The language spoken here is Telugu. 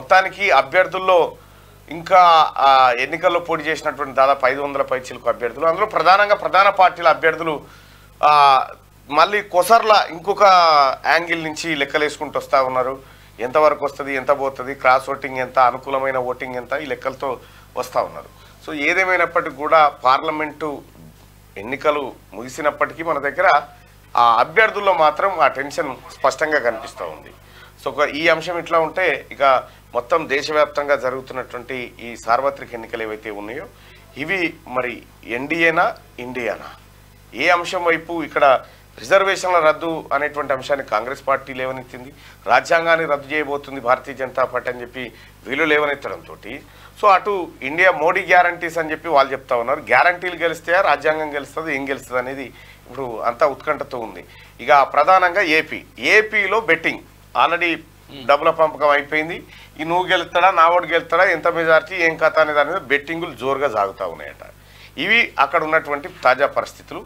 మొత్తానికి అభ్యర్థుల్లో ఇంకా ఎన్నికల్లో పోటీ చేసినటువంటి దాదాపు 500 పైచిలకు అభ్యర్థులు, అందులో ప్రధాన పార్టీల అభ్యర్థులు మళ్ళీ కొసర్ల ఇంకొక యాంగిల్ నుంచి లెక్కలేసుకుంటూ వస్తూ ఉన్నారు. ఎంతవరకు వస్తుంది, ఎంత పోతుంది, క్రాస్ ఓటింగ్ ఎంత, అనుకూలమైన ఓటింగ్ ఎంత, ఈ లెక్కలతో వస్తూ ఉన్నారు. సో ఏదేమైనప్పటికీ కూడా పార్లమెంటు ఎన్నికలు ముగిసినప్పటికీ మన దగ్గర ఆ అభ్యర్థుల్లో మాత్రం ఆ టెన్షన్ స్పష్టంగా కనిపిస్తూ ఉంది. సో ఈ అంశం ఇట్లా ఉంటే ఇక మొత్తం దేశవ్యాప్తంగా జరుగుతున్నటువంటి ఈ సార్వత్రిక ఎన్నికలు ఏవైతే ఉన్నాయో ఇవి మరి ఎన్డీఏనా ఇండియానా, ఏ అంశం వైపు ఇక్కడ రిజర్వేషన్ల రద్దు అనేటువంటి అంశాన్ని కాంగ్రెస్ పార్టీ లేవనెత్తింది, రాజ్యాంగాన్ని రద్దు చేయబోతుంది భారతీయ జనతా పార్టీ అని చెప్పి వీళ్ళు లేవనెత్తడంతో సో అటు ఇండియా మోడీ గ్యారంటీస్ అని చెప్పి వాళ్ళు చెప్తా ఉన్నారు. గ్యారంటీలు గెలిస్తే రాజ్యాంగం గెలుస్తుంది, ఏం గెలుస్తుంది అనేది ఇప్పుడు అంతా ఉత్కంఠతో ఉంది. ఇక ప్రధానంగా ఏపీలో బెట్టింగ్ ఆల్రెడీ డబ్బుల పంపకం అయిపోయింది. ఈ నువ్వు గెలుస్తాడా, నా ఓటు గెలుస్తాడా, ఎంత మెజారిటీ, ఏం కథ అనే దాని మీద బెట్టింగులు జోరుగా సాగుతూ ఉన్నాయట. ఇవి అక్కడ ఉన్నటువంటి తాజా పరిస్థితులు.